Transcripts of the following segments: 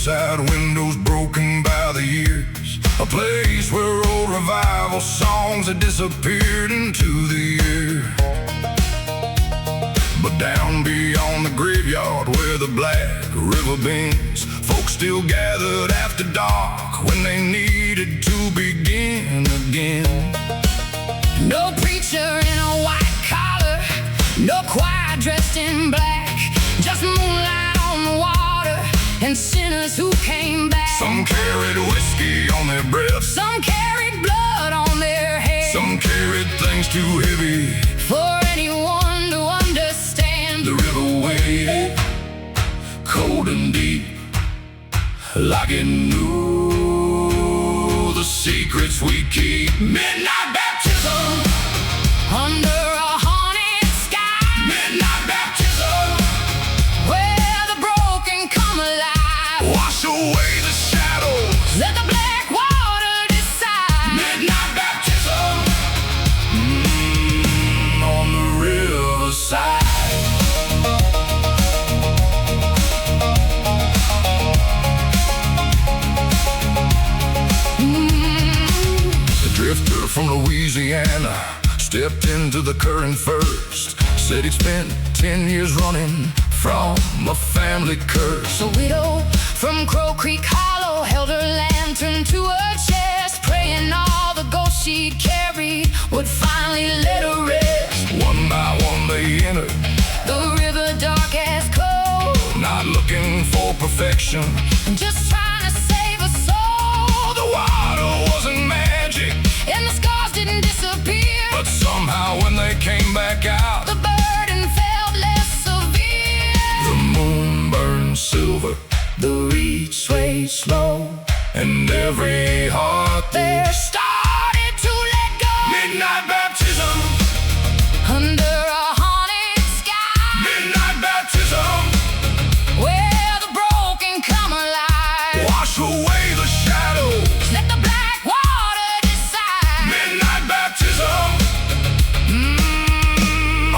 hillside windows broken by the years, a place where old revival songs had disappeared into the air. But down beyond the graveyard where the black river bends, folks still gathered after dark when they needed to begin again. No preacher in a white collar, no choir dressed in black, just moonlight on the water and sinners who came back. Some carried whiskey on their breath, some carried blood on their head, some carried things too heavy for anyone to understand. The river waited, cold and deep, like it knew the secrets we keep. Midnight baptism under a haunted sky. Midnight baptism, where the broken come alive. wash away the shadows, Let the black water decide. midnight baptism, on the riverside. The drifter from Louisiana stepped into the current first, said he'd spent 10 years running from a family curse. The widow from Crow Creek Hollow held her lantern to her chest, praying all the ghosts she'd carried would finally let her rest. One by one they entered, The river dark as coal, not looking for perfection. just trying to save a soul. The water wasn't magic, And the scars didn't disappear, but somehow when they came back out, the burden felt less severe. the moon burned silver, The reed swayed slow, and every heart there started to let go. midnight baptism, Under a haunted sky, midnight baptism, where the broken come alive. wash away the shadows, Let the black water decide. midnight baptism,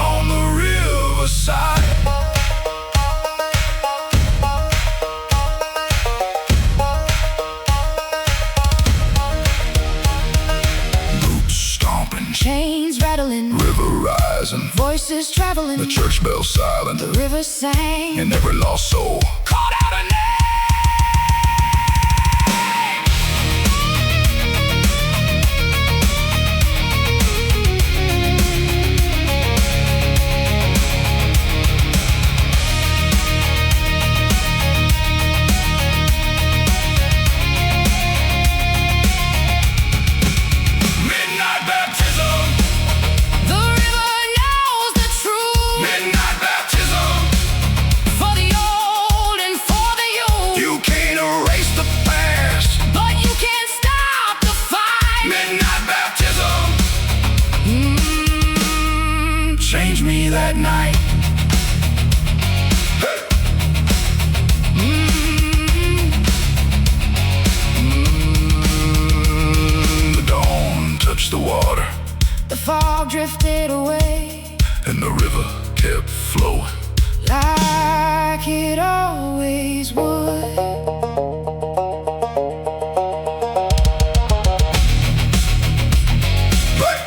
on the riverside. Boots stomping, Chains rattling, river rising, voices traveling, the church bell silent, the river sang. and every lost soul called out a name. Midnight baptism, The river knows the truth, midnight baptism. for the old and for the youth. You can't erase the past, But you can stop the fight. midnight baptism. Changed me that night. Hey. The dawn touched the water, The fog drifted away, and the river kept flowing. like it always would. Hey.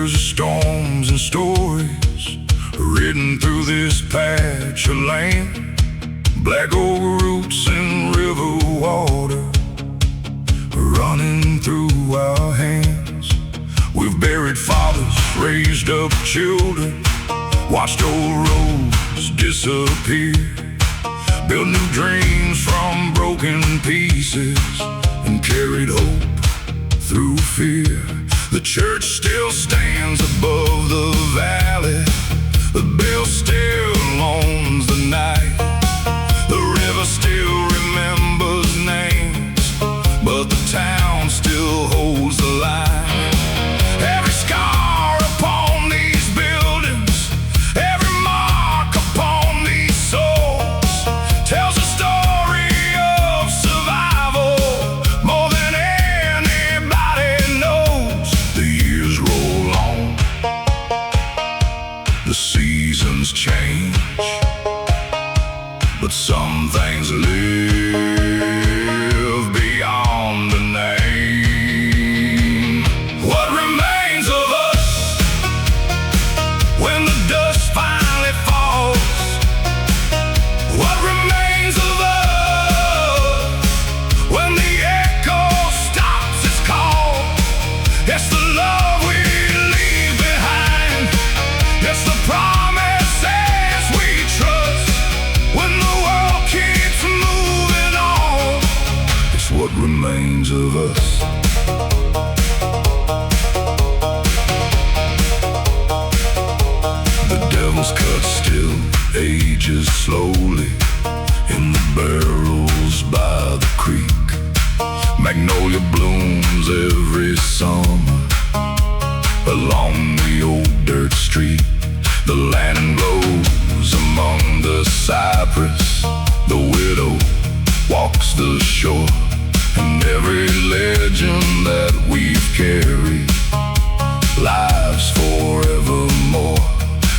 Storms and stories ridden through this patch of land, black oak roots and river water running through our hands. We've buried fathers, raised up children, watched old roads disappear, built new dreams from broken pieces, and carried hope through fear. The church still stands above the valley. The bell still owns the night. The river still remembers names, but the town still holds the line. Every scar upon these buildings, every mark upon these souls, tells a story of survival more than anybody knows. The years roll on, the seasons change, but some things live beyond the name. What remains of us when the dust finally falls? What remains of us when the echo stops its call? It's the love we leave behind. It's the promises we trust when the world keeps moving on. It's what remains of us. The devil's cut still ages slowly in the barrels by the creek. Magnolia blooms every summer along the old dirt street. The lantern glows among the cypress. The widow walks the shore, and every legend that we've carried lives forevermore.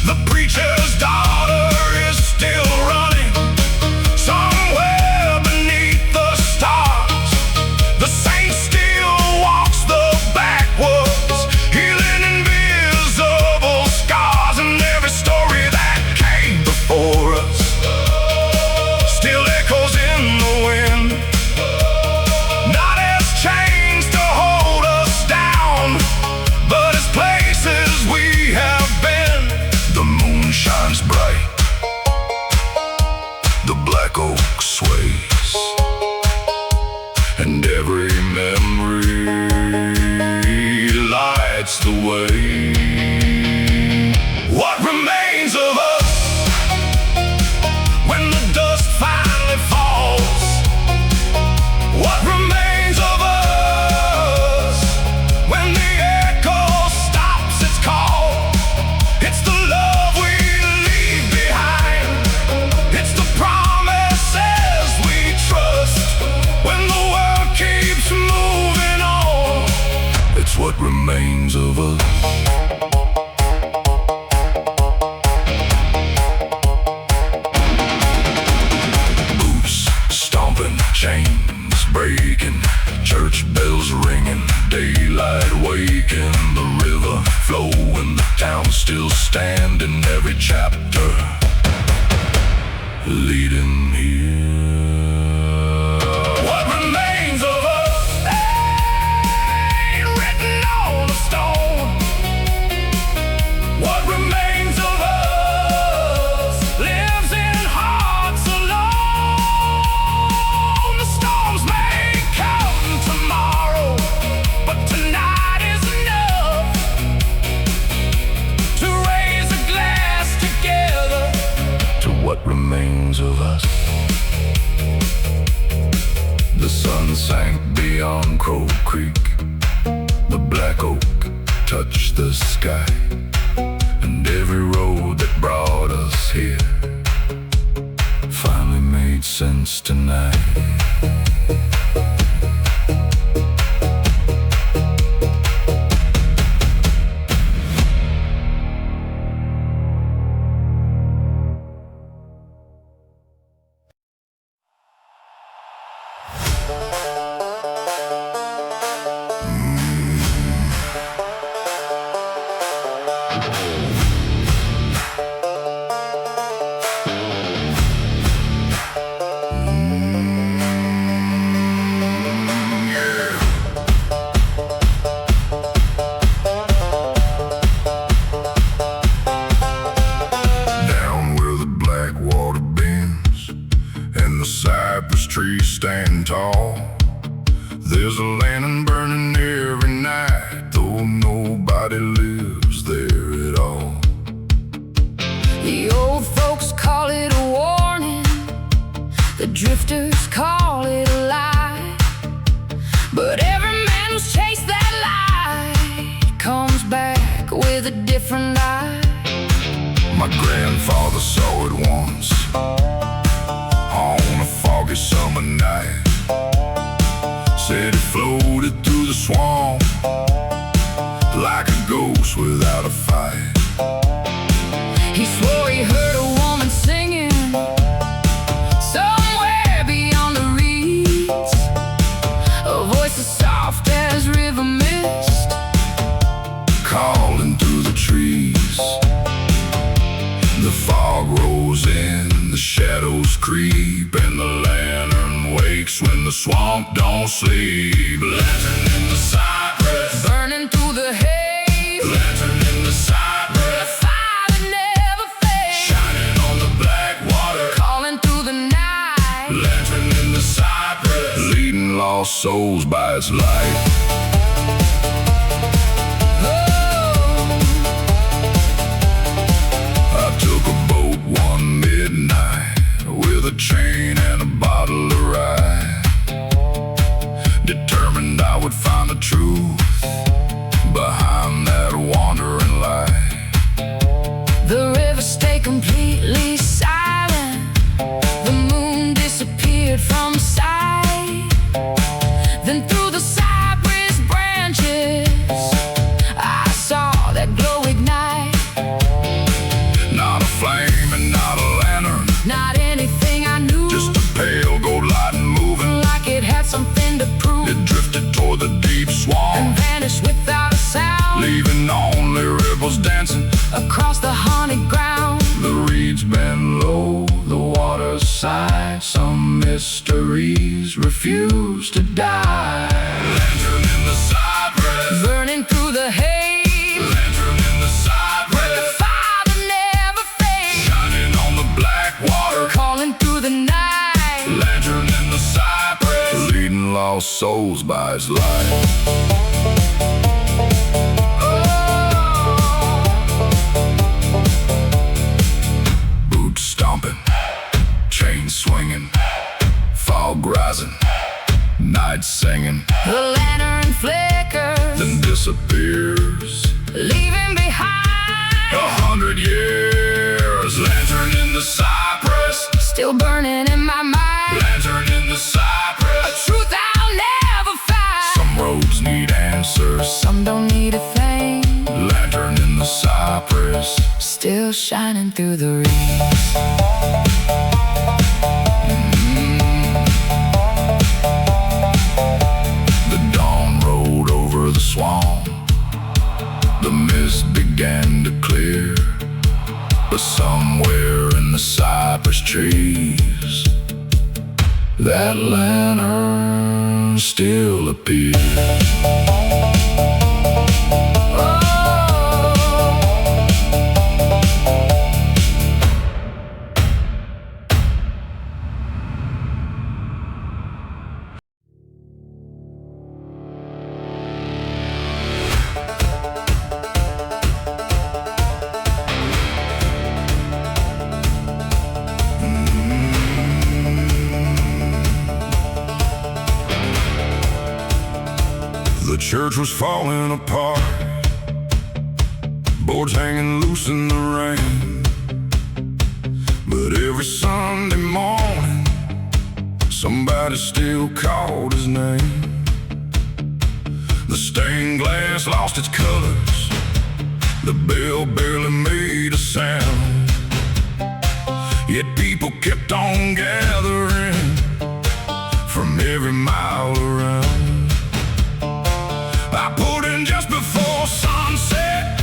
The preacher's daughter is still running somewhere beneath the stars. The saint still walks the backwoods, healing invisible scars. And every story that came before us still echoes in the wind, not as chains to hold us down, but as places we have been. The moon shines bright, the black oak sways, and every memory lights the way. What remains of us when the dust finally falls? What remains of us when the echo stops its call? It's the love we leave behind. It's the promises we trust when the world keeps moving on. It's what remains of us. Boots stomping, chains breaking, church bells ringing, daylight waking, the river flowing, the town still standing, every chapter leading here. What remains of us ain't written on the stone. What remains of us lives in hearts alone. The storms may come tomorrow, but tonight is enough to raise a glass together to what remains of us. The sun sank beyond Crow Creek. The black oak touched the sky, and every road that brought us here finally made sense tonight. trees stand tall. There's a lantern burning every night. The though nobody lives there at all. The old folks call it a warning, the drifters call it a lie, but every man who's chased that light comes back with a different eye. My grandfather saw it once on a foggy summer night. Said it floated through the swamp like a ghost without a fight. He swore he heard a woman singing somewhere beyond the reeds, a voice as soft as river mist calling through the trees. The fog rolls in, the shadows creep, and the lantern wakes when the swamp don't sleep. Lantern in the cypress, burning through the haze. Lantern in the cypress, a fire that never fades, shining on the black water, calling through the night. Lantern in the cypress, leading lost souls by its light. A chain and a bottle of rye, determined I would find the truth behind that wandering light. The river stayed completely silent, the moon disappeared from sight. Then through the cypress branches I saw that glow ignite. Not a flame and not a lantern, not anything I knew, just a pale gold light moving like it had something to prove. It drifted toward the deep swamp and vanished without a sound, leaving only ripples dancing across the haunted ground. The reeds bend low, the water sighs, some mysteries refuse to die. Lantern in the cypress, burning through the haze. Lantern in the cypress, the fire that never fades, shining on the black water, calling through the night. Lantern in the cypress, leading lost souls by its light. Boots stomping, chain swinging, fog rising, night singing. The lantern flickers, then disappears, leaving behind 100 years. Lantern in the cypress, still burning in my mind. Lantern in the cypress, a truth I'll never find. Some roads need answers, some don't need a thing. Lantern in the cypress, still shining through the reeds. The dawn rolled over the swamp, the mist began to clear, but somewhere in the cypress trees that lantern still appears. The church was falling apart, boards hanging loose in the rain. But every Sunday morning, somebody still called his name. The stained glass lost its colors, the bell barely made a sound. Yet people kept on gathering from every mile around. I pulled in just before sunset,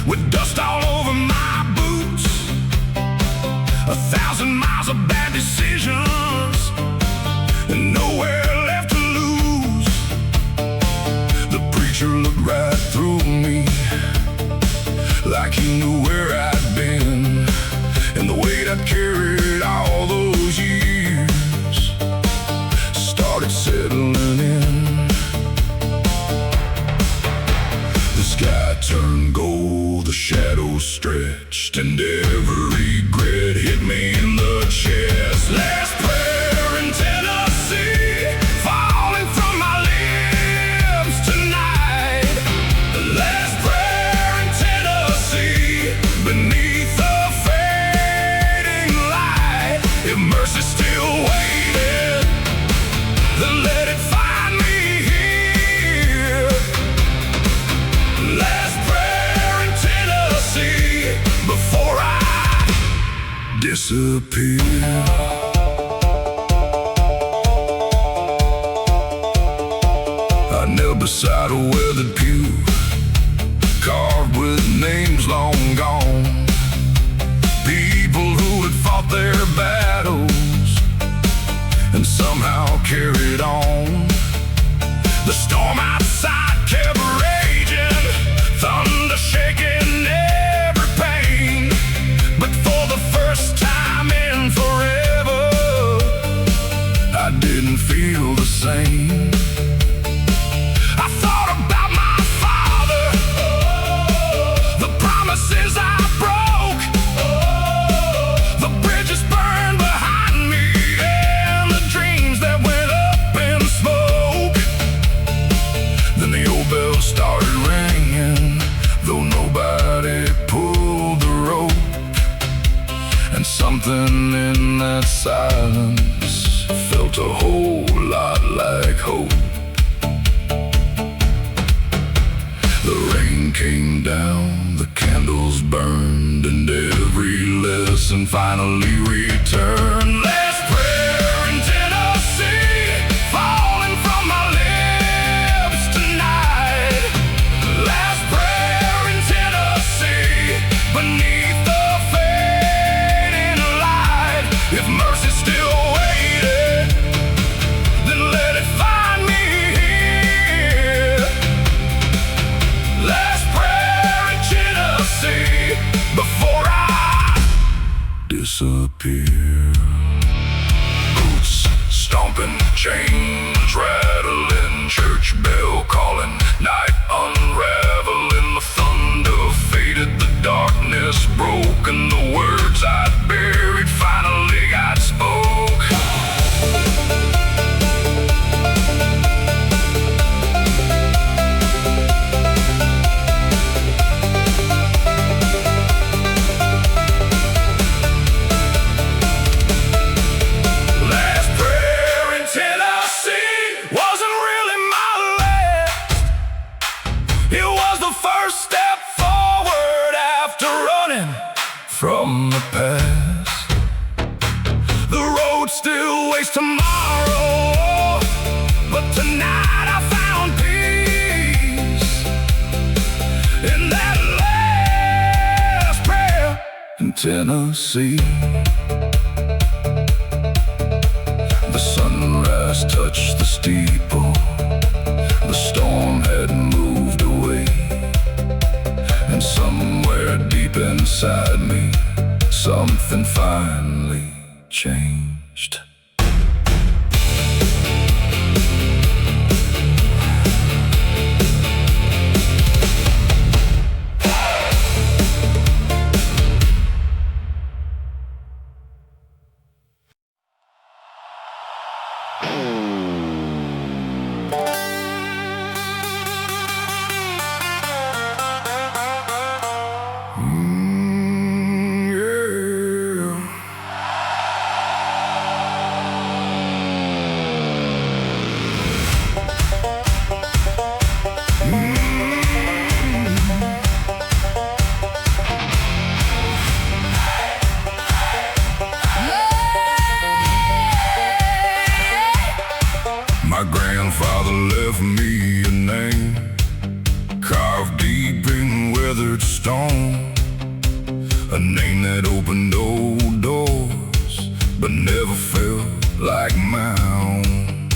with dust all over my boots. 1,000 miles of bad decisions, and nowhere left to lose. The preacher looked right through me, like he knew where I'd been, and the weight I'd carried all those years started settling in. then let it find me here. Last prayer in Tennessee before I disappear. I knelt beside a weathered pew, carved with names long gone, people who had fought their battles and somehow carried on. The storm outside kept raging, thunder shaking every pane, but for the first time in forever, I didn't feel the same. Started ringing, though nobody pulled the rope, and something in that silence felt a whole lot like hope. The rain came down, the candles burned, and every lesson finally returned. Last prayer in Tennessee, falling from my lips tonight. Last prayer in Tennessee, beneath the fading light. If mercy still waited, then let it find me here. Last prayer in Tennessee before I disappear. Boots stomping, chains rattling, church bell calling, night unraveling. The thunder faded, the darkness broke, and the words I'd buried finally got spoke. Last prayer in Tennessee wasn't really my last. It was the first step forward after running from the past. The road still waits tomorrow, but tonight I found peace in that last prayer in Tennessee. The sunrise touched the steeple, the storm had moved away, and somewhere deep inside me, something finally changed. My grandfather left me a name, carved deep in weathered stone, a name that opened old doors, but never felt like my own.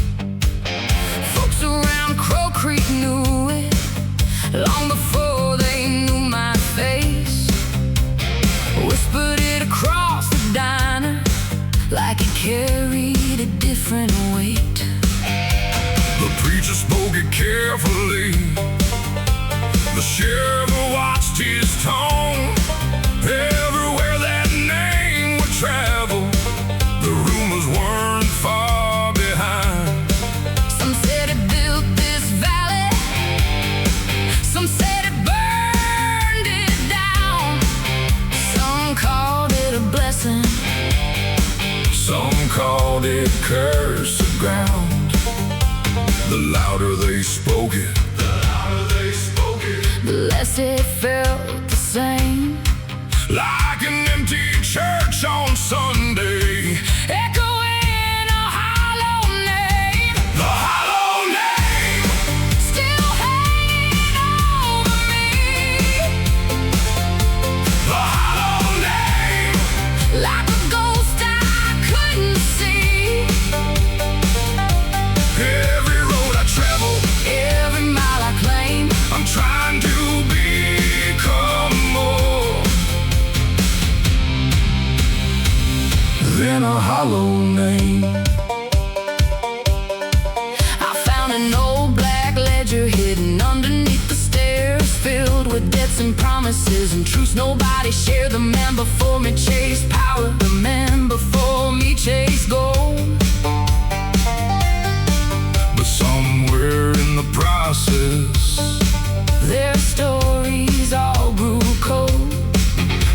Folks around Crow Creek knew it long before they knew my face. Whispered it across the diner like it carried a different weight. The preacher spoke it carefully, the sheriff watched his tone. Everywhere that name would travel, the rumors weren't far behind. Some said it built this valley, some said it burned it down. Some called it a blessing, some called it curse of ground. The louder they spoke it, the less it felt the same. like an empty church on Sunday, Echoing a hollow name, the hollow name. still hanging over me. The hollow name. Like a ghost I couldn't see. Every road I travel, Every mile I claim, I'm trying to become more than a hollow name. I found an old black ledger hidden underneath the stairs, filled with debts and promises and truths nobody shared. The man before me chased power, the man before me chased gold. But somewhere in the process, Their stories all grew cold.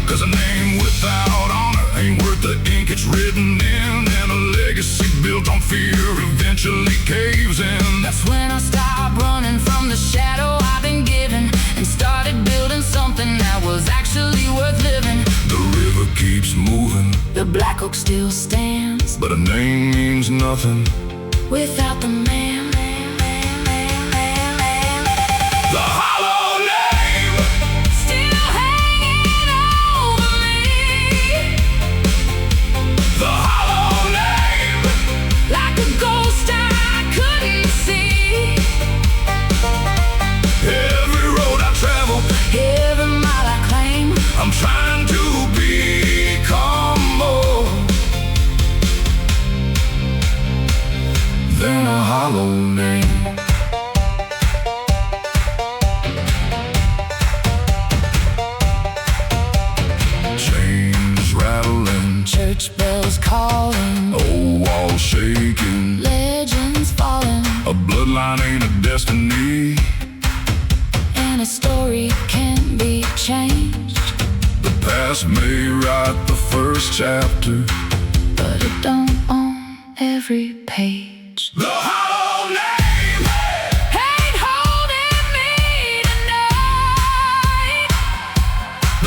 'cause a name without honor ain't worth the ink it's written in, and a legacy built on fear eventually caves in. That's when I stopped running from the shadow I've been given and started building something that was actually worth living. The river keeps moving, The black oak still stands but a name means nothing without the man. the hollow name. Still hanging over me. The hollow name. Like a ghost I couldn't see. Every road I travel, Every mile I claim, I'm trying to become more than a hollow name. Chains rattling, church bells calling, old walls shaking. legends falling, A bloodline ain't a destiny. and a story can be changed, The past may write the first chapter. but it don't own every page. The hollow name. Ain't holding me tonight.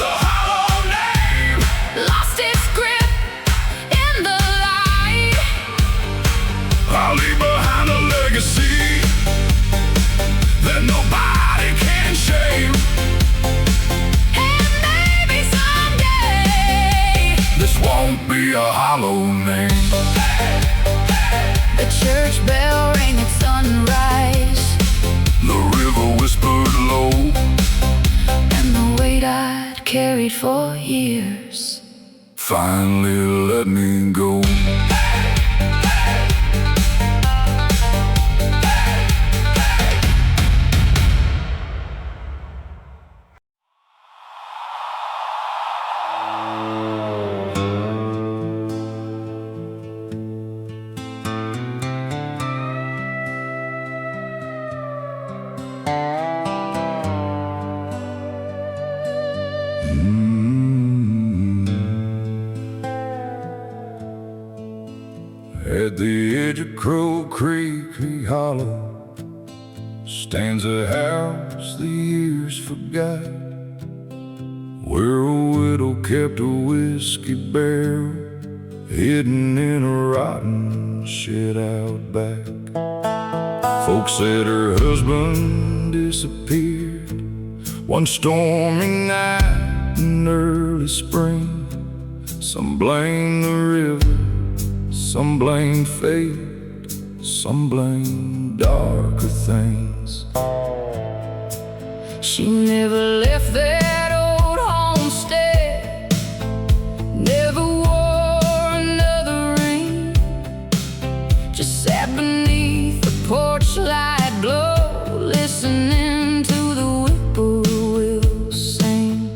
The hollow name. Lost its grip in the light. I'll leave behind a legacy that nobody can shame. And maybe someday This won't be a hollow name. the church bell rang at sunrise, The river whispered low, and the weight I'd carried for years finally let me go. At the edge of Crow Creek Hollow stands a house the years forgot, where a widow kept a whiskey barrel hidden in a rotten shed out back. Folks said her husband disappeared one stormy night in early spring. Some blame the river, some blame fate, some blame darker things. She never left that old homestead, never wore another ring, just sat beneath the porch light glow, listening to the whippoorwills sing.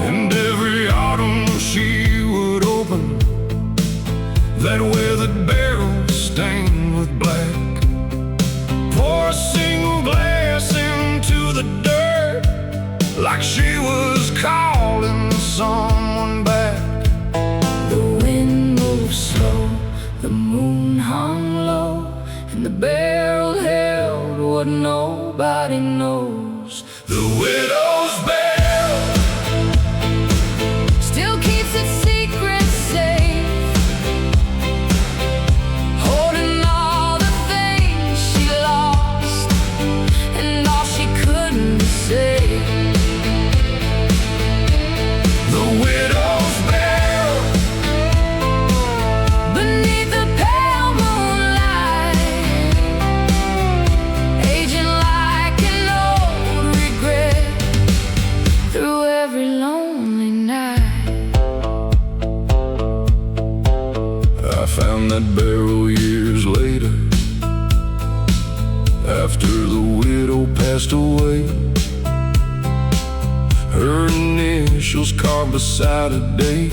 And every autumn she would open that weathered barrel stained with black, pour a single glass into the dirt, like she was calling someone back. The wind moved slow, the moon hung low, and the bear what nobody knows. The widow's bell Still keeps its secret safe, holding all the things she lost and all she couldn't say. The widow's bell Beneath the pale moonlight, aging like an old regret through every lonely night. I found that barrel years later, after the widow passed away. Her initials carved beside a date,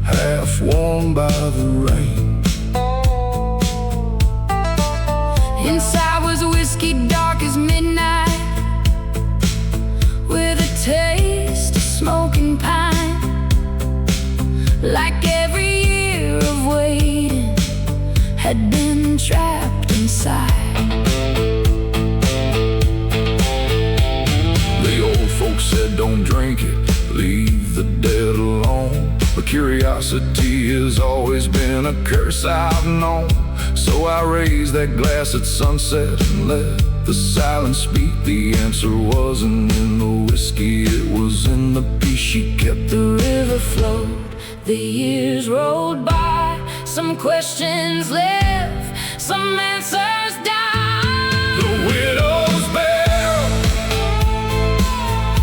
half worn by the rain. Inside was whiskey dark as midnight, with a taste of smoking pine. Like every year of waiting had been trapped inside. The old folks said don't drink it, leave the dead alone. But curiosity has always been a curse I've known. So I raised that glass at sunset and let the silence speak. The answer wasn't in the whiskey, it was in the peace she kept. The river flowed, the years rolled by. Some questions live, some answers die. The widow's bell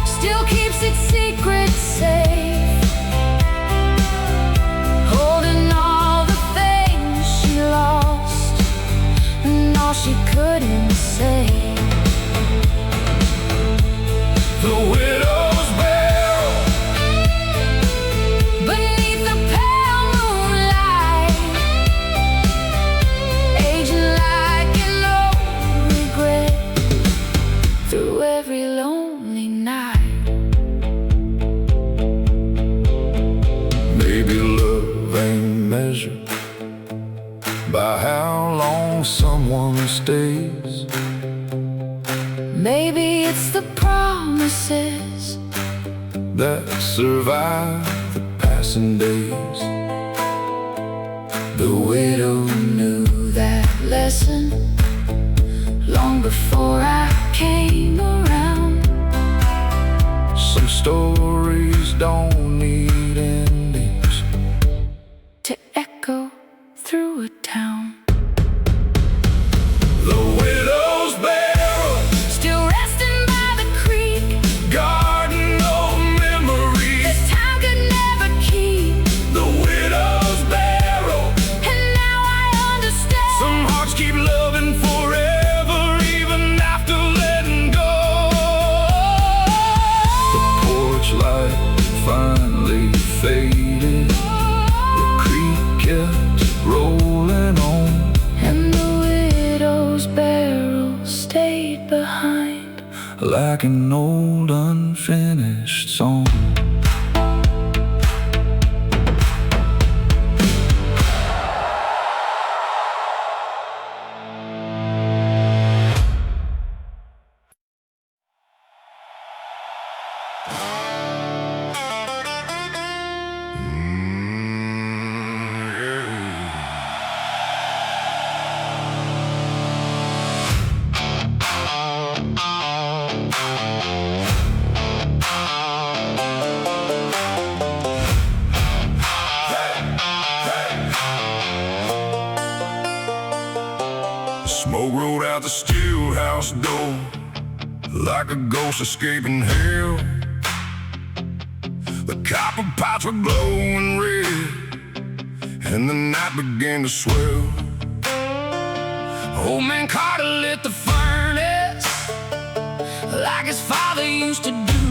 Still keeps its secret safe, holding all the things she lost and all she couldn't say. The widow's bell Beneath the pale moonlight, aging like an old regret through every lonely night. Maybe love ain't measured by how long someone stays. Maybe it's the promises that survive the passing days. the widow knew that lesson long before I came around. Some stories don't need endings To echo through a town. The widow's bell Still resting by the creek, garden of memories. that time could never keep. The widow's barrel, And now I understand. some hearts keep loving forever, even after letting go. The porch light finally faded, the creek kept rolling on. And the widow's barrel stayed behind. Like an old unfinished song. Smoke rolled out the stillhouse door like a ghost escaping hell. The copper pots were glowing red, and the night began to swell. Old man Carter lit the furnace like his father used to do.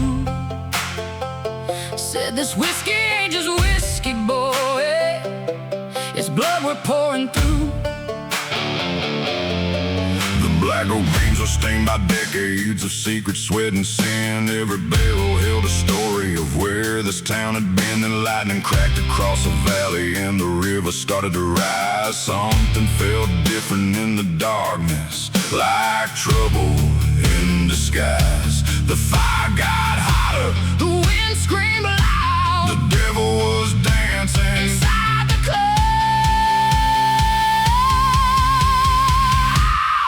Said this whiskey ain't just whiskey, boy, it's blood we're pouring through. The black oak beams are stained by decades of secret sweat and sin. Every barrel held a story of where this town had been. Then lightning cracked across the valley and the river started to rise. Something felt different in the darkness, like trouble in disguise. The fire got hotter, The wind screamed loud. the devil was dancing Inside the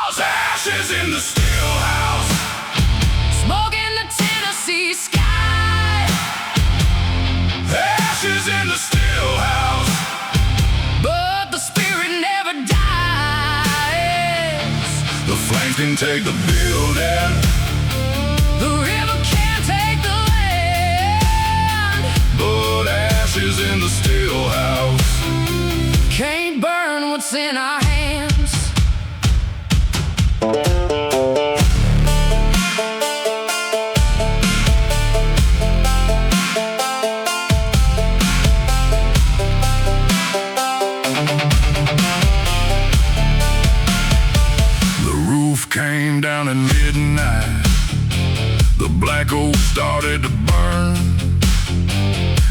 clouds. ashes in the stillhouse. Smoke in the Tennessee sky. Ashes in the stillhouse. But the spirit never dies. The flames can take the building, The river can't take the land. but ashes in the stillhouse. Can't burn what's in our hands. The roof came down at midnight. The black oak started to burn.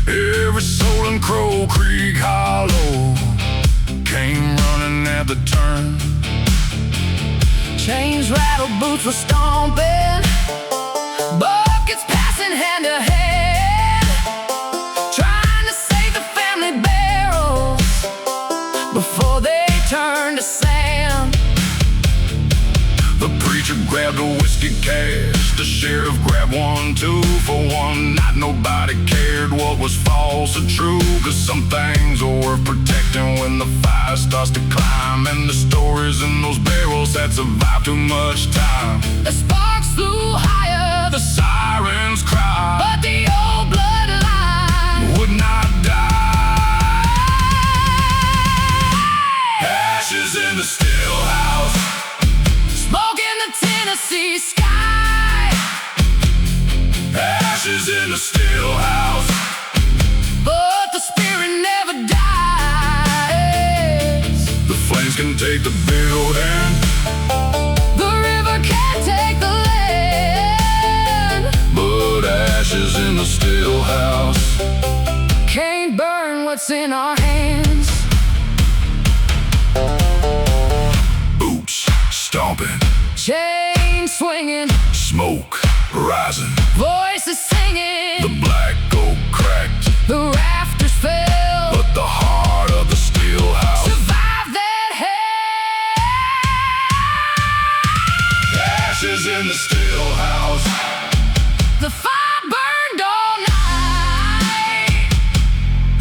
Every soul in Crow Creek Hollow came running at the turn. Chains rattled, boots were stomping. Buckets passing hand to hand, trying to save the family barrels before they turn to sand. The preacher grabbed a whiskey cask. The sheriff grabbed one too. For one night nobody cared what was false or true, 'cause some things are worth protecting when the fire starts to climb. And the stories in those barrels had survived too much time. The sparks flew higher, The sirens cried, but the old bloodline would not die. Ashes in the stillhouse. smoke in the Tennessee sky. Ashes in the stillhouse. But the spirit never dies. The flames can take the building, The river can't take the land. but ashes in the stillhouse. Can't burn what's in our hands. Boots stomping, Chain swinging, smoke rising. voices singing. The black oak cracked, The rafters fell. but the heart of the stillhouse. Survive that hell. Ashes in the stillhouse. The fire burned all night,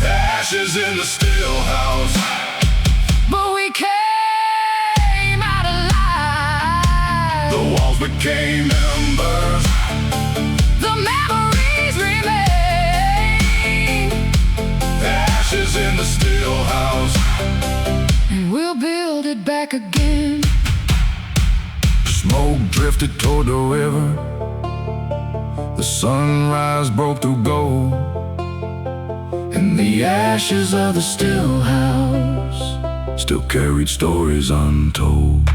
Ashes in the stillhouse. but we came out alive. The walls became embers. The memories remain, Ashes in the stillhouse. and we'll build it back again. Smoke drifted toward the river. The sunrise broke through gold. And the ashes of the stillhouse Still carried stories untold.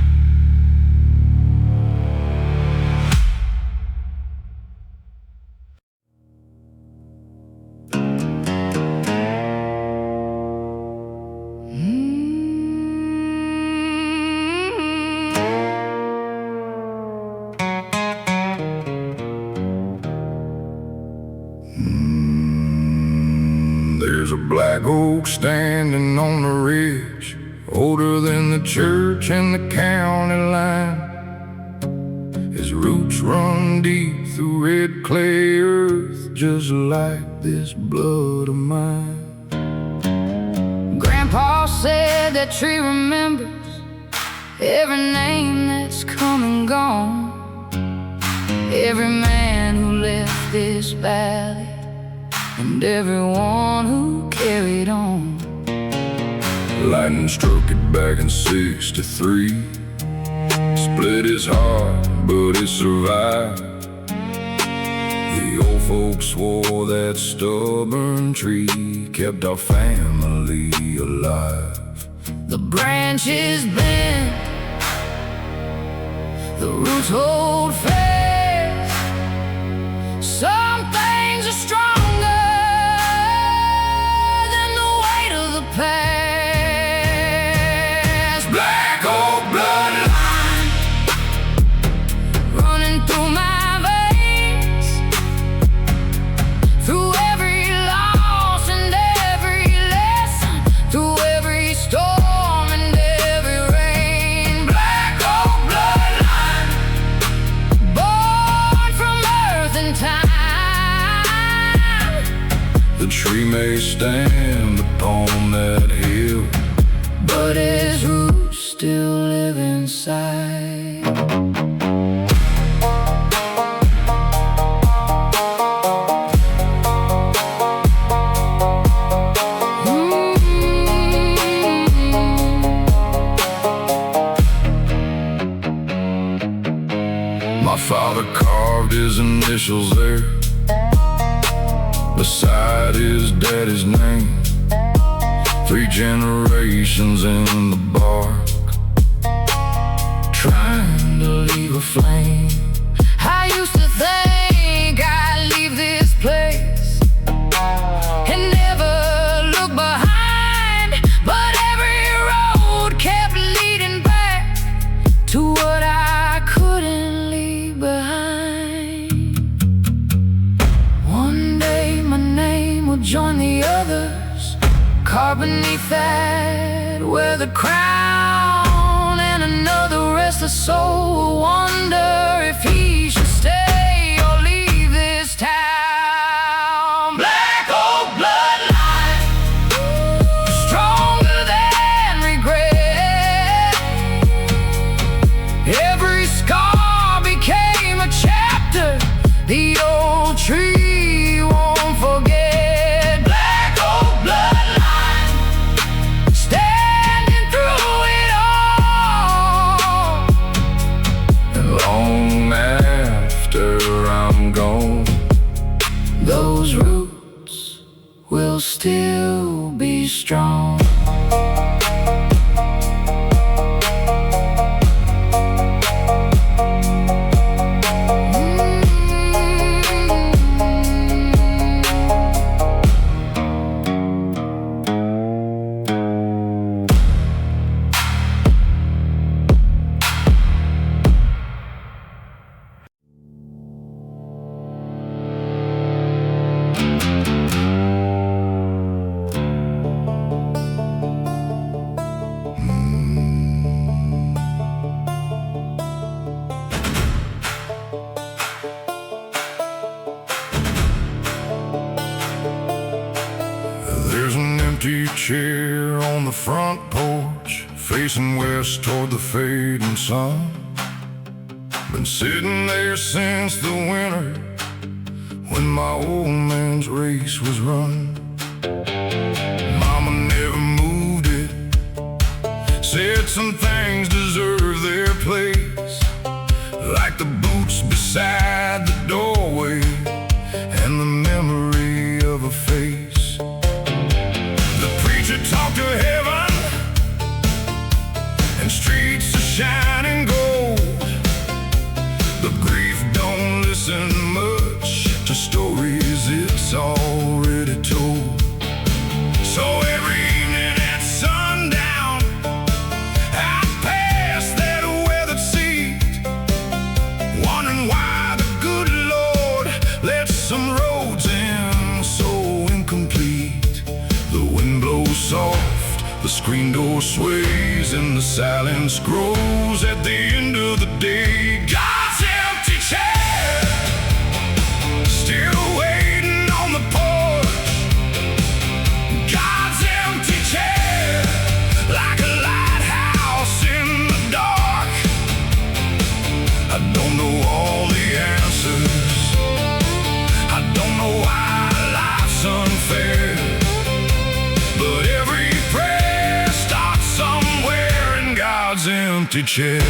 There's a black oak standing on the ridge, older than the church and the county line. His roots run deep through red clay earth, just like this blood of mine. Grandpa said that tree remembers every name that's come and gone, every man who left this valley, and everyone who carried on. Lightning struck it back in '63, split his heart, but it survived. The old folks swore that stubborn tree kept our family alive. The branches bend, the roots hold fast. Some things are stronger than the weight of the past. Black Oak Bloodline, may stand upon that hill, but his roots still live inside. My father carved his initials there beside his daddy's name. 3 generations in the bark, trying to leave a flame. I used to think I'd leave this place and never look behind, but every road kept leading back to what I couldn't leave behind. One day my name will join the others, carved beneath that weathered crown, and another restless soul will wonder if he should stay or leave this town. Black Oak Bloodline, stronger than regret. Every scar became a chapter the old tree won't forget. Black Oak Bloodline, standing through it all. And long after I'm gone, Those roots will still be strong. there's an empty chair on the front porch, facing west toward the fading sun. Been sitting there since the winter, when my old man's race was run. Mama never moved it, said some things deserve their place, like the boots beside the doorway and the memory of a face. The preacher talked to heaven and streets of shining gold, but grief don't listen much to stories it's already told. So every evening at sundown, I pass that weathered seat, wondering why the good Lord let some roads in so incomplete. The wind blows soft, the screen door sways, and the silence grows at the end of the day. God's empty chair, still waiting on the porch. God's empty chair, like a lighthouse in the dark. I don't know all the answers, I don't know why life's unfair, but every prayer starts somewhere in God's empty chair.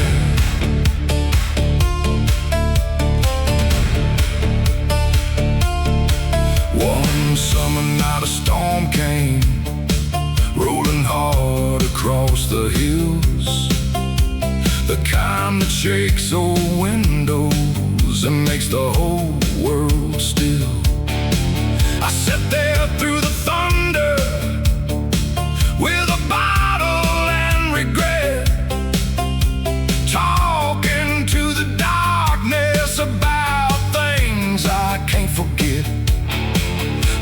One summer night a storm came, rolling hard across the hills, the kind that shakes old windows and makes the whole world still. I sat there through the thunder with a bottle and regret, talking to the darkness about things I can't forget.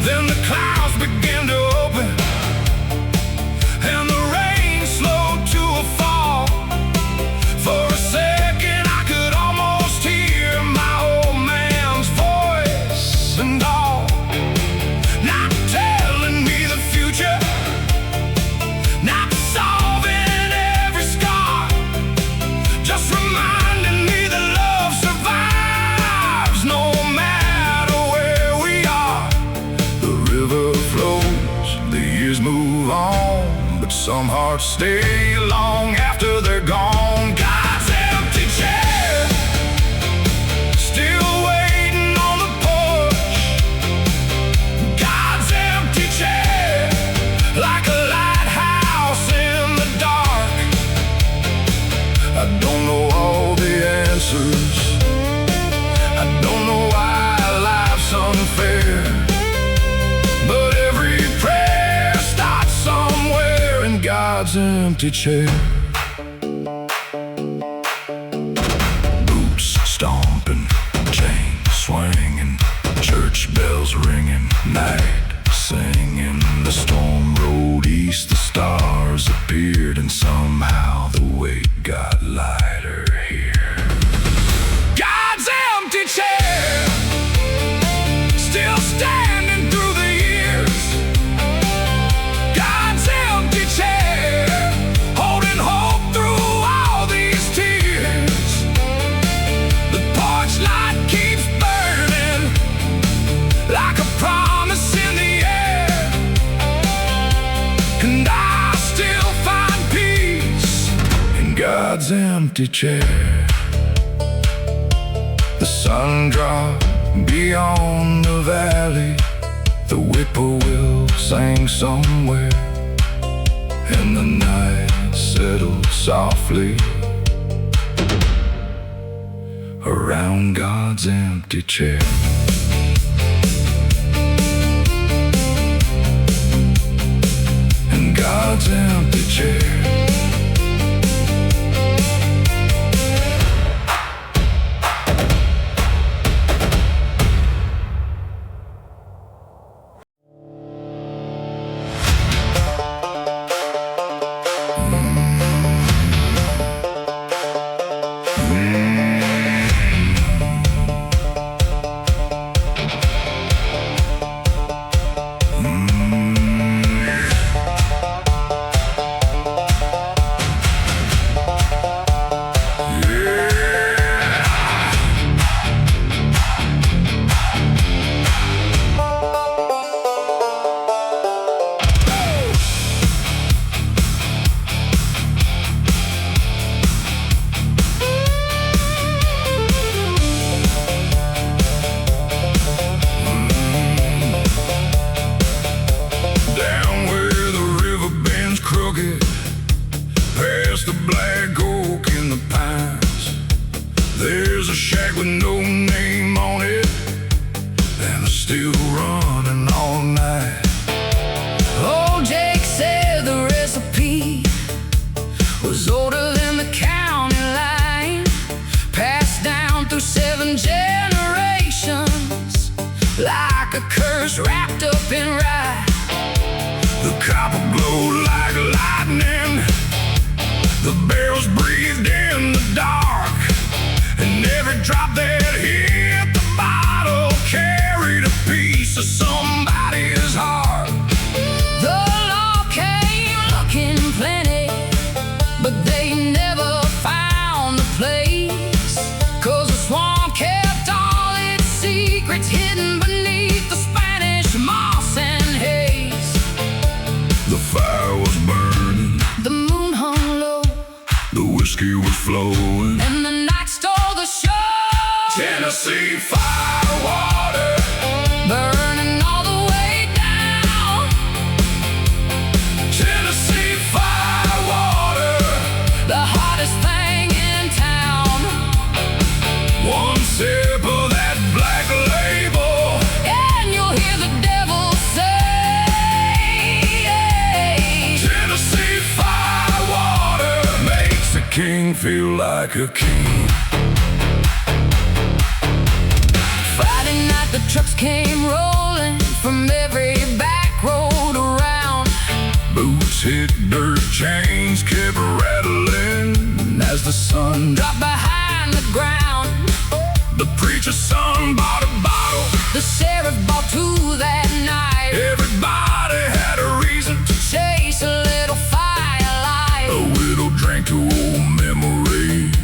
Then the clouds began to open and the rain slowed to a fall. For a second I could almost hear my old man's voice and all. Not tell Some hearts stay long after they're gone. God's empty chair, still waiting on the porch. God's empty chair, like a lighthouse in the dark. I don't know all the answers, I don't know why life's unfair, but every prayer starts somewhere in God's empty chair. Boots stomping, chains swinging, church bells ringing, night singing. The storm rode east, the stars appeared, and somehow the weight got lighter here. God's empty chair, still standing through the years. God's empty chair, holding hope through all these tears. The porch light keeps burning like a promise in the air, and I still find peace in God's empty chair. The sun dropped beyond the valley, the whippoorwill sang somewhere, and the night settled softly around God's empty chair. In God's empty chair. Past the black oak and the pines, there's a shack with no name on it, and it's still running all night. Old Jake said the recipe was older than the county line, passed down through 7 generations, like a curse wrapped up in rye. The copper glowed like lightning, the barrels breathed in the dark, and every drop that hit the bottle carried a piece of somebody's heart. The law came looking plenty, but they never found the place, 'cause the swamp kept all its secrets hidden beneath the Spanish moss and haze. The fire was burning, The moon hung low, the whiskey was flowing, and the night stole the show. Tennessee firewater, Burning all the way down. Tennessee firewater, The hottest thing in town. one sip of that black label, And you'll hear the devil say, Tennessee firewater makes a king feel like a king. Friday night the trucks came rolling from every back road around. Boots hit dirt, chains kept rattling as the sun Dropped behind the ground. The preacher's son bought a bottle, The sheriff bought 2 that night. everybody had a reason to Chase a little firelight. a widow drank to old memories,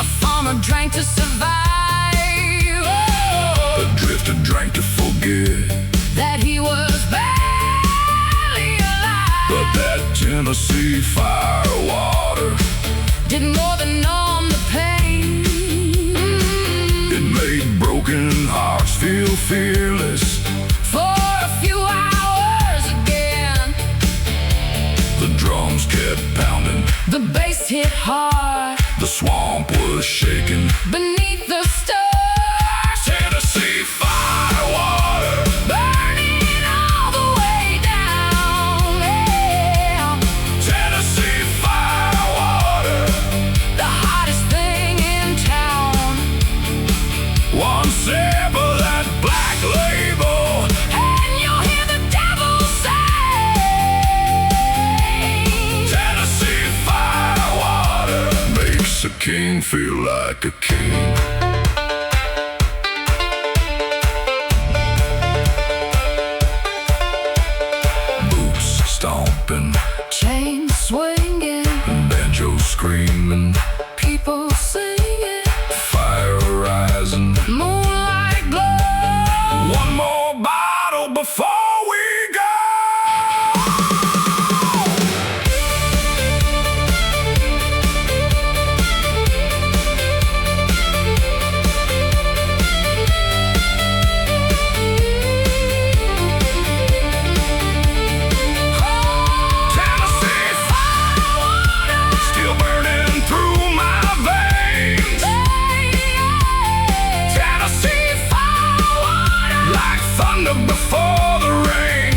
A farmer drank to survive. Oh, a drifter drank to forget, that he was barely alive. but that Tennessee Firewater did more than numb the pain. It made broken hearts feel fearless For a few hours again, the drums kept pounding, the bass hit hard, the swamp was shaking beneath the stars. Tennessee Firewater, Burning all the way down, yeah. Tennessee Firewater, The hottest thing in town. one sip of that black label, And you'll hear the devil say, Tennessee Firewater makes a king feel like a king. Boots stomping, chain swinging, banjo screaming, people singing, fire rising. moonlight glow. One more bottle before we go. Tennessee Firewater, still burning through my veins. Tennessee Firewater, like thunder before the rain.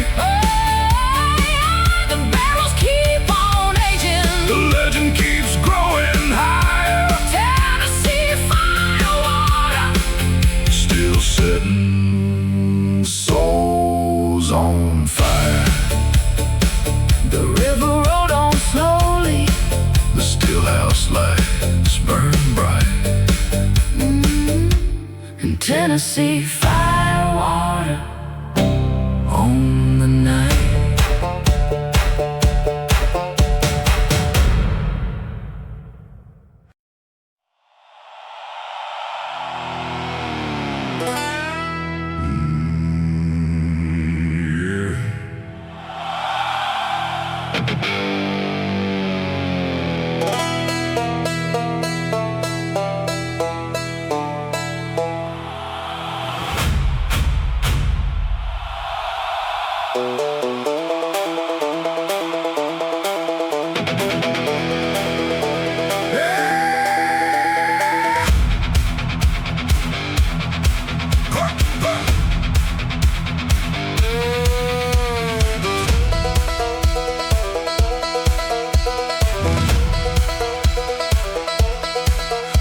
The barrels keep on aging. The legend keeps growing higher, Tennessee Firewater, still setting souls on fire. the river rolled on slowly. The stillhouse lights burn bright. And Tennessee Firewater on the night.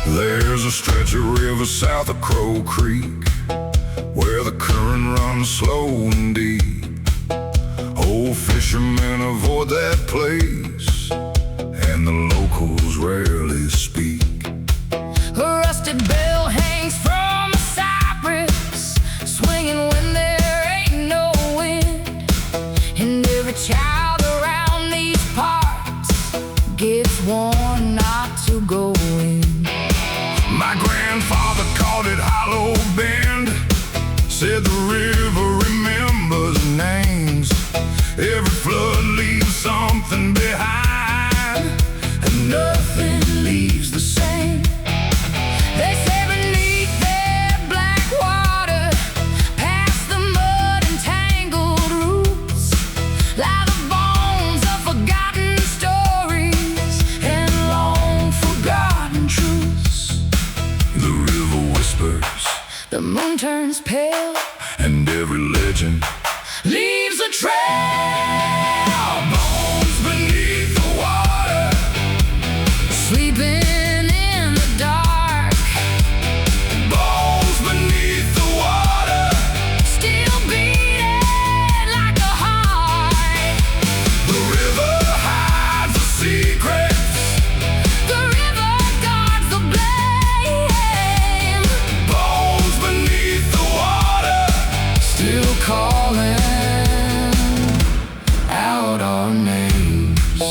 There's a stretch of river south of Crow Creek where the current runs slow and deep. Old fishermen avoid that place, and the locals rarely speak. A rusted bell hangs from a cypress, swinging when there ain't no wind. And every child around these parts gets warned not to go in. My grandfather called it Hollow Bend, said the river remembers names. Every flood leaves something behind, and nothing leaves the same. They say beneath that black water, past the mud and tangled roots, lie the bones of forgotten stories and long forgotten truths. The river whispers, The moon turns pale, and every legend leaves a trail. bones beneath the water, Sleeping in the dark, bones beneath the water. still beating like a heart. The river hides the secrets, The river guards the blame. bones beneath the water, Still calling out our names.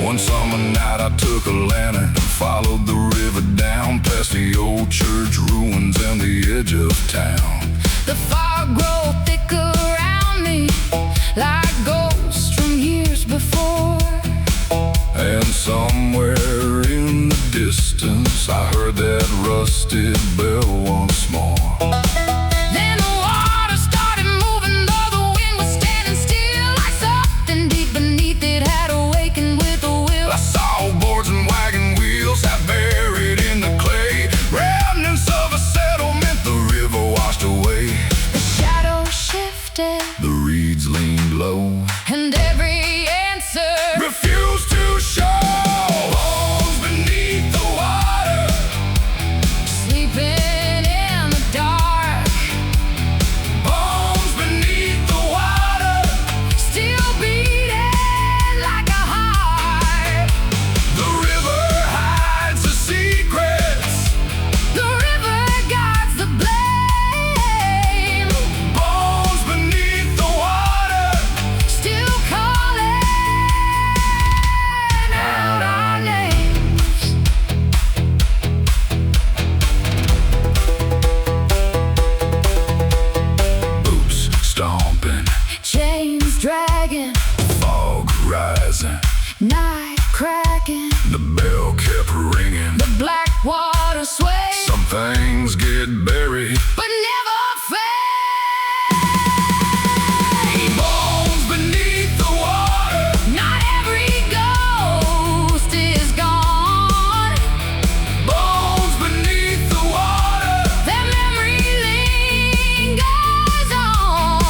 One summer night I took a lantern and followed the river down past the old church ruins and the edge of town. The far fog grow thick around me, like ghosts from years before. And somewhere in the distance I heard that rusted bell once more. Then the water started moving, though the wind was standing still, like something deep beneath it had awakened with a will. I saw boards and wagon wheels half buried in the clay, remnants of a settlement the river washed away. The shadow shifted, The reeds leaned low, and every answer refused to show. Bones beneath the water, sleeping in the dark. bones beneath the water, Still beating like a heart. the river hides the secrets. The river guards the blame. Bones beneath the water, Still calling out our names. boots stomping, Chains dragging, fog rising, night cracking. the bell kept ringing. The black water sways, Some things get buried. but never fade. Bones beneath the water, Not every ghost is gone. bones beneath the water, Their memory lingers on.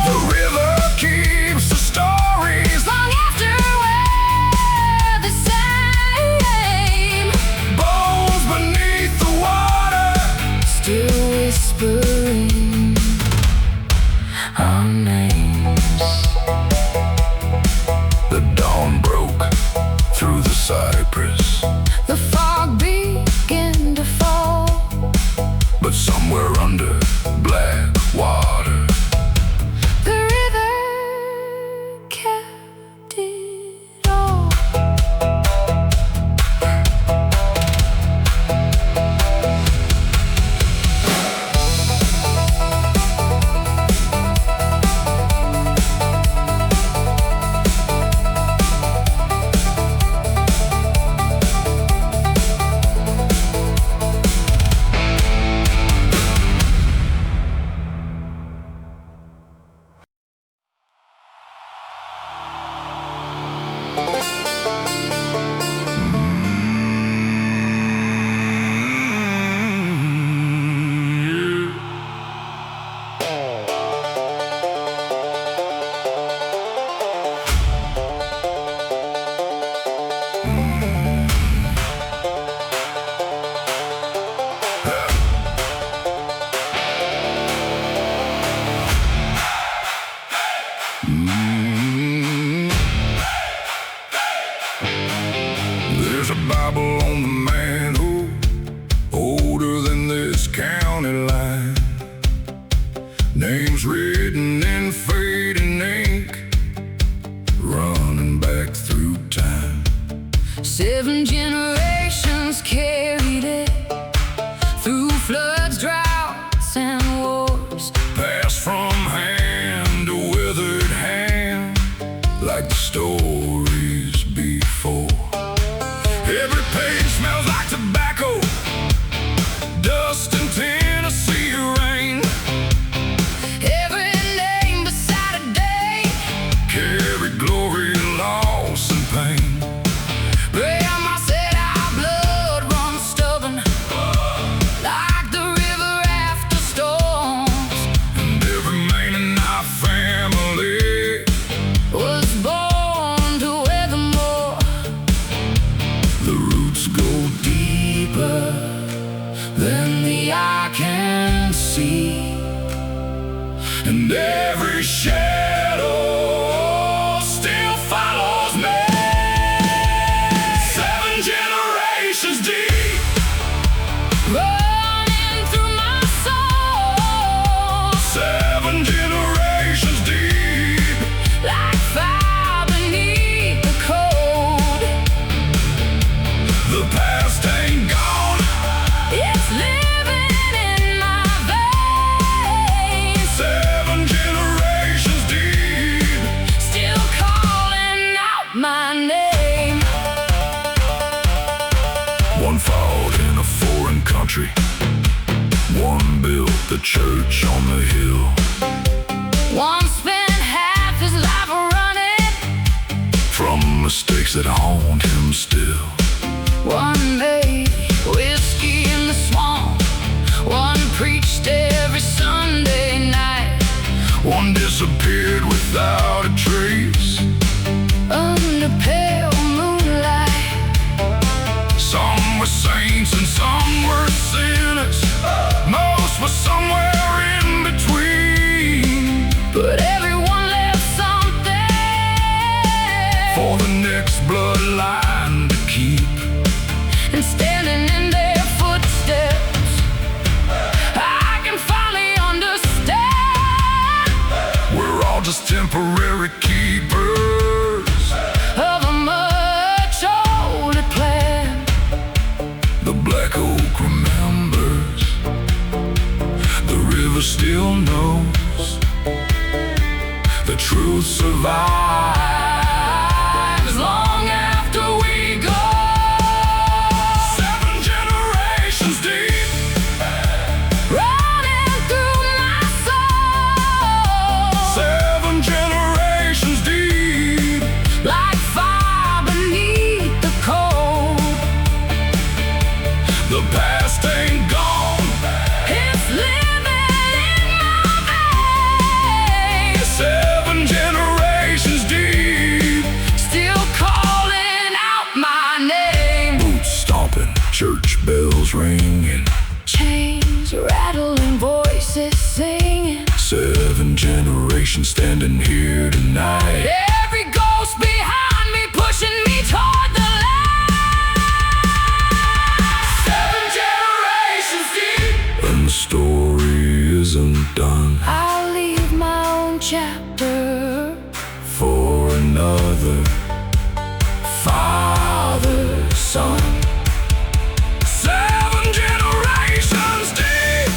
the river keeps the stories. Long after we're the same, Bones beneath the water, still whispering our names. the dawn broke through the cypress, The fog began to fall, but somewhere under black water, the river kept it all. There's a Bible on the mantle, older than this county line. Names written in fading ink, running back through time. 7 generations carried it through floods, droughts, and wars. Passed from hand to withered hand, like the stories before. Every page smells like tobacco, dust and Tennessee rain. Every name beside a day, Carry glory, loss, and pain. Grandma said our blood runs stubborn, like the river after storms. And every man in our family Was born to weather more. the roots go Deeper than the eye can see, and every shadow still follows me. 7 generations deep, running through my soul, 7 generations deep, like fire beneath the cold. the past ain't gone. It's living in my veins. my name. One fought in a foreign country, one built the church on the hill. One spent half his life running from mistakes that haunt him still. One made whiskey in the swamp, one preached every Sunday night, one disappeared without a trace under pale moonlight. Some were saints and some were sinners, most were somewhere in between. But everyone left something for the next bloodline to keep. And standing in their footsteps, I can finally understand. We're all just temporary keepers of a much older plan. The black oak remembers, the river still knows, the truth survives long after we go. 7 generations deep, running through my soul. 7 generations deep, like fire beneath the cold. The past ain't gone, It's living in my veins. 7 generations deep, Still calling out my name. boots stomping, church bells ringing, Chains rattling, voices singing. 7 generations standing here tonight. Every ghost behind me pushing me toward the light. 7 generations deep, and the story isn't done. I'll leave my own chapter For another father, son. 7 generations deep,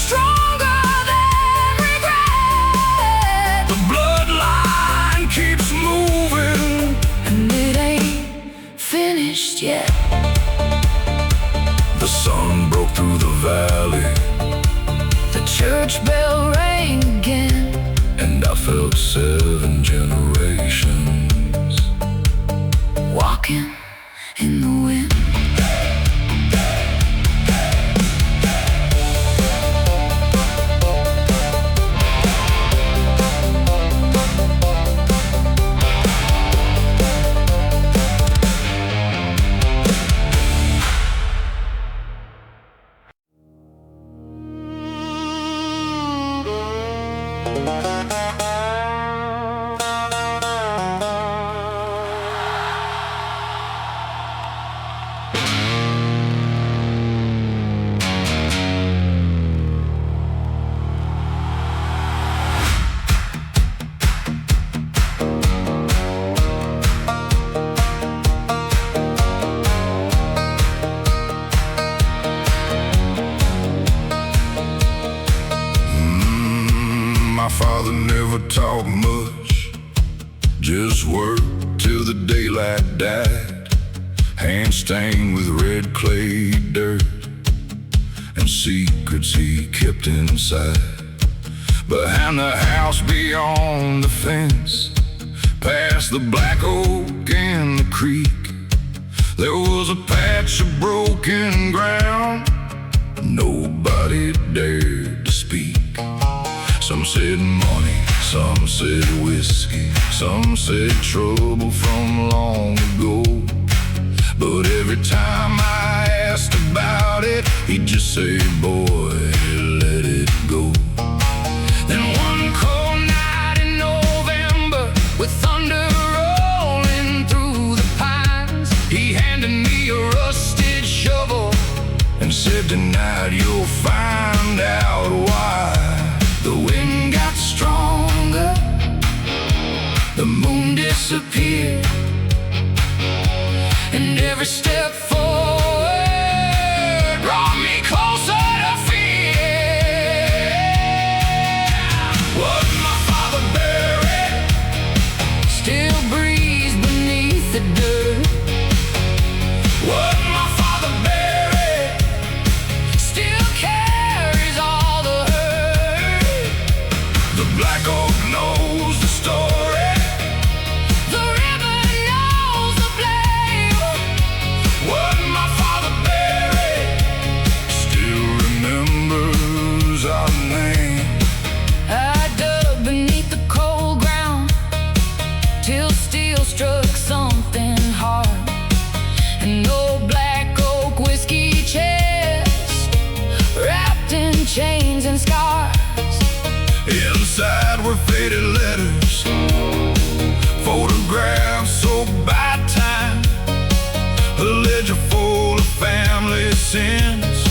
stronger than regret. the bloodline keeps moving. And it ain't finished yet. The sun broke through the valley, The church bell rang again. and I felt 7 generations Walking in the wind. My father never taught much, just worked till the daylight died. Hand stained with red clay dirt, and secrets he kept inside. Behind the house, beyond the fence, past the black oak and the creek, there was a patch of broken ground. Nobody dared to speak. Some said money, some said whiskey, some said trouble from long ago. But every time I asked about it, he'd just say, boy, let it go. Then one cold night in November, with thunder rolling through the pines, he handed me a rusted shovel and said, tonight you'll find out why. The wind got stronger, the moon disappeared, and every step forward brought me closer to fear. What my father buried still breathes the dirt. What my father buried Still carries all the hurt. the black oak knows the story. The river knows the blame. What my father buried still remembers our name. I dug beneath the cold ground till steel struck something hard. An old black oak whiskey chest wrapped in chains and scars. Inside were faded letters, photographs soaked by time, a ledger full of family sins,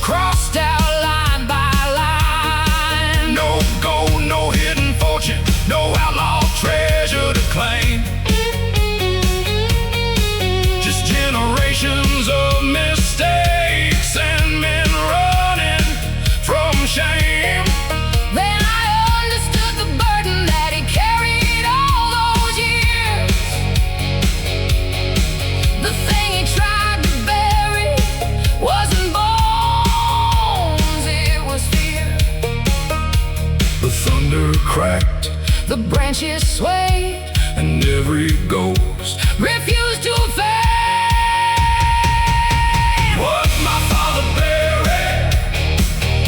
Crossed out line by line. no gold, no hidden fortune, no outlaw treasure to claim. Just generations of mistakes and men running from shame. Then I understood the burden that he carried all those years. The thing he tried to bury wasn't bones, it was fear. The thunder cracked The branches swayed, and every ghost refused to fade. what my father buried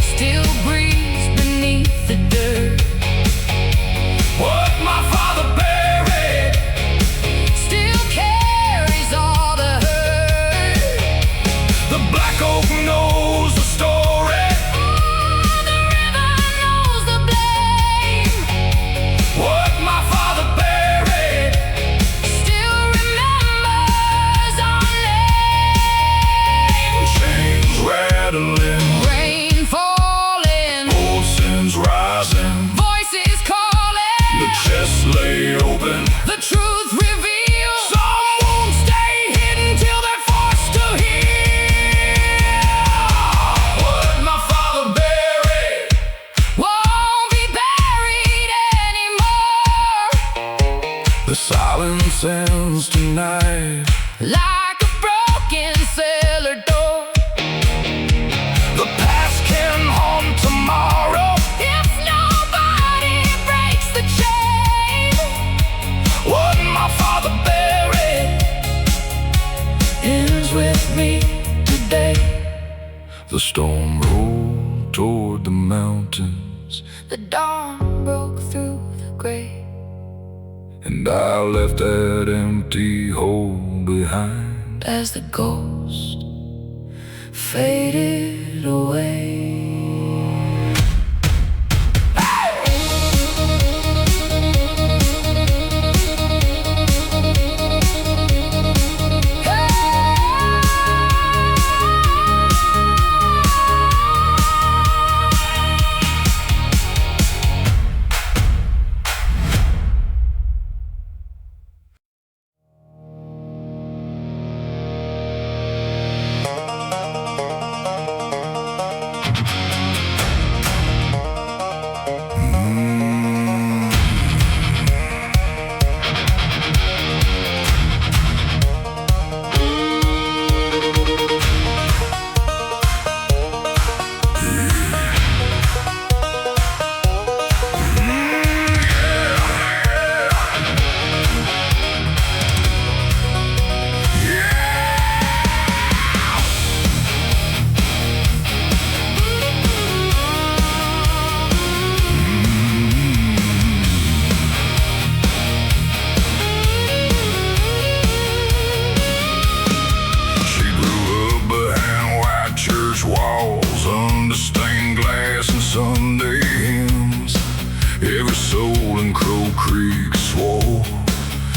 Still breathes beneath the dirt. what my father buried Still carries all the hurt. the black oak knows the story. The river knows the blame. What my father buried Still remembers our name. chains rattling, Rain falling, old sins rising, voices calling. the chest lay open. The truth revealed. Some won't stay hidden till they're forced to heal. What my father buried Won't be buried anymore. the silence ends tonight. Like a broken cellar door. The past can haunt tomorrow. If nobody breaks the chain. What my father buried Ends with me today. the storm rolled toward the mountains, The dawn broke through the gray. and I left that empty hole behind. As the ghost faded away.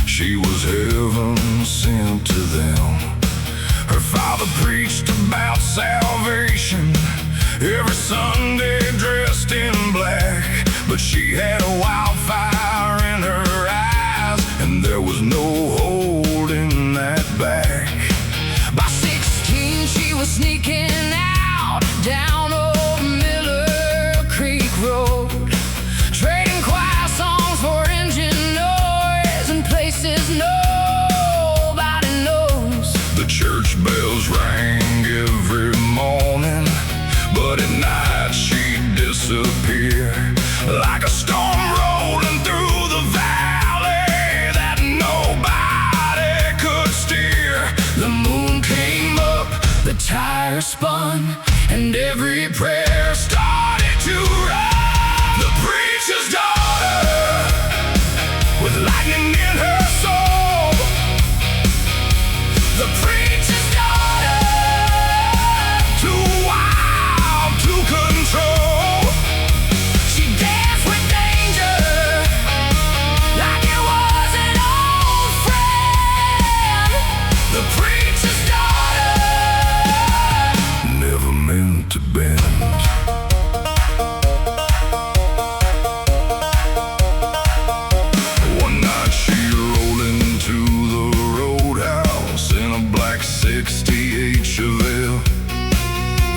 She was heaven sent to them. Her father preached about salvation every Sunday dressed in black. But she had a wildfire in her eyes, and there was no holding that back. By 16 she was sneaking out down old Miller Creek Road, trading choir songs for engine noise and places no fire spun, and every prayer started to run. The preacher's daughter, with lightning in her soul. The preacher's daughter, too wild to control. She danced with danger like it was an old friend. The preacher's daughter never meant to bend. One night she rolled into the roadhouse in a black '68 Chevelle.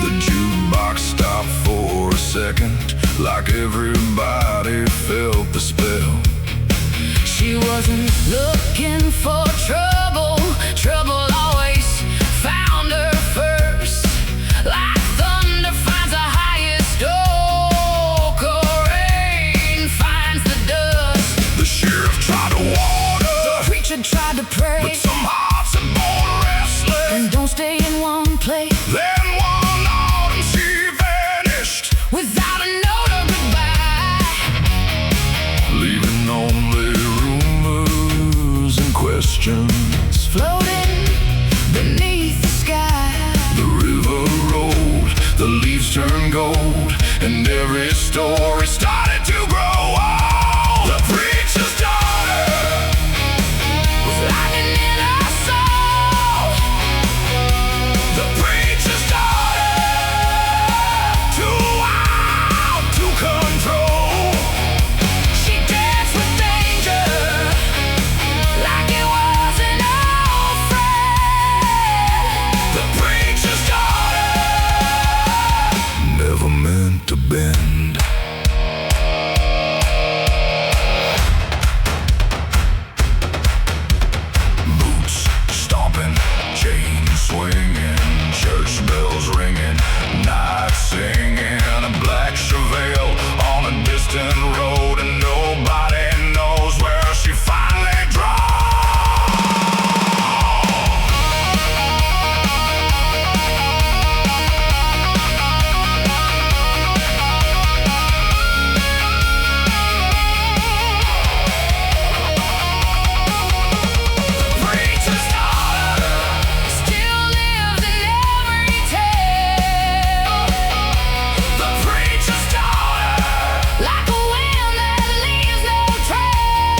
The jukebox stopped for a second, like everybody felt the spell. She wasn't looking for trouble. Trouble always found her first. Like thunder finds the highest oak, or rain finds the dust. The sheriff tried to warn her, The preacher tried to pray, but some hearts are born restless. and don't stay in one place Then one autumn she vanished, without a note or goodbye. leaving only rumors and questions. Floating beneath the sky. The river rolled, the leaves turned gold, and every story started to grow old. The preacher's daughter, With lightning in her soul. the preacher's daughter, too wild to control. She danced with danger like it was an old friend. The preacher's daughter never meant to bend. Boots stomping, chains swinging, church bells ringing, night singing. A black Chevelle on a distant road, and nobody knows where she finally dropped. Preacher's daughter still lives in every tale. The preacher's daughter, like a wind that leaves no trail.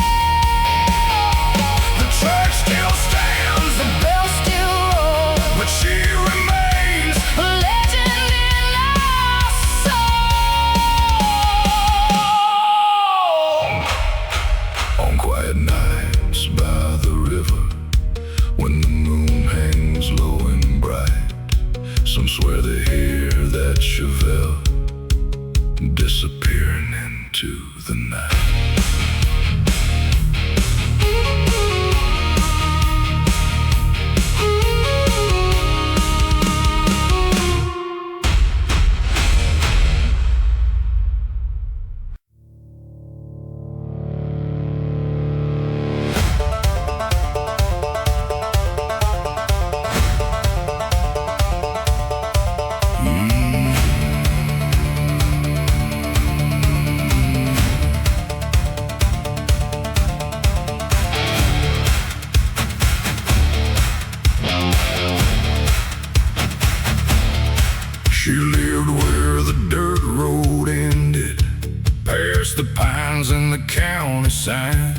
The church still stands, The bells still roll, but she remains. a legend in our soul. On quiet nights by the river, when the moon hangs low and bright, some swear they hear that Chevelle disappearing into the night. She lived where the dirt road ended, past the pines and the county sign,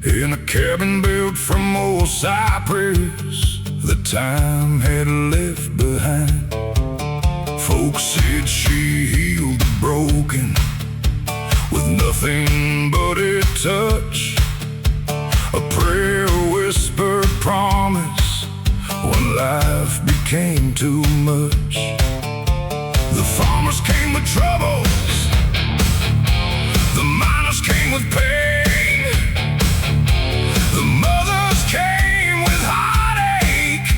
in a cabin built from old cypress that time had left behind. Folks said she healed the broken with nothing but a touch, a prayer, whispered promise when life became too much. The farmers came with troubles, the miners came with pain, the mothers came with heartache,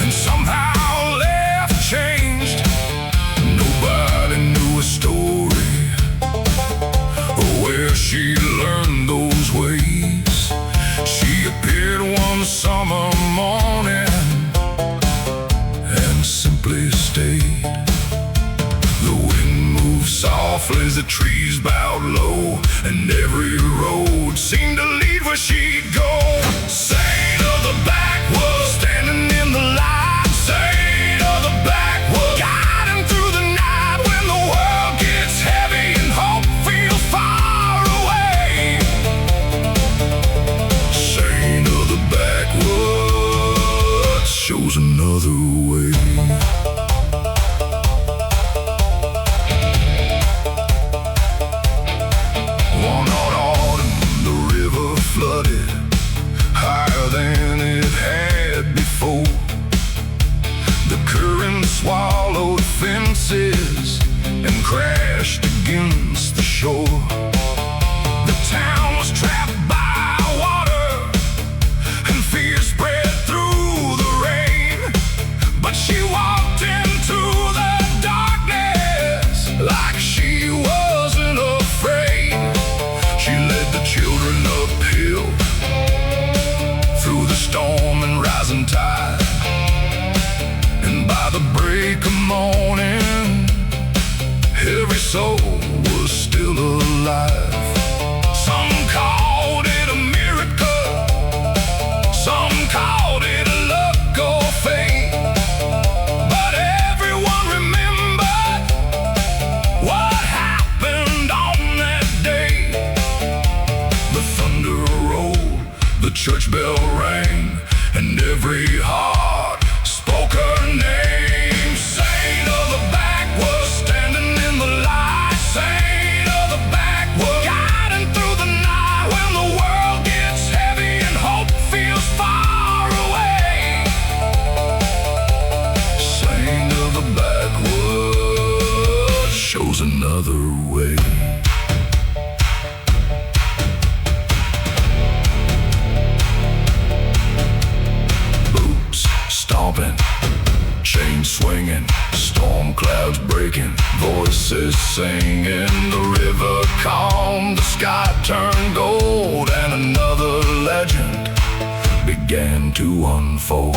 and somehow left changed. Nobody knew a story or where she learned those ways. She appeared one summer morning and simply softly as the trees bowed low, and every road seemed to lead where she'd go. Saint of the backwoods, standing in the light. Saint of the backwoods, guiding through the night when the world gets heavy and hope feels far away. Saint of the backwoods shows another way. Swallowed fences and crashed against the shore. The town was trapped by water, and fear spread through the rain. But she walked into the darkness like she wasn't afraid. She led the children uphill through the storm and rising tide. By the break of morning, every soul was still alive. Some called it a miracle, some called it a luck or fate, but everyone remembered what happened on that day. The thunder rolled, the church bell rang, and every heart spoke her name. Saint of the backwoods, standing in the light. Saint of the backwoods, guiding through the night when the world gets heavy and hope feels far away. Saint of the backwoods shows another way. Stomping, chains swinging, storm clouds breaking, voices singing. The river calmed, the sky turned gold, and another legend began to unfold.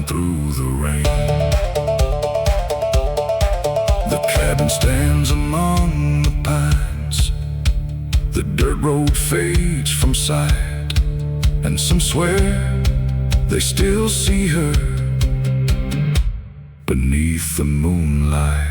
Through the rain, the cabin stands among the pines. The dirt road fades from sight, and some swear they still see her beneath the moonlight.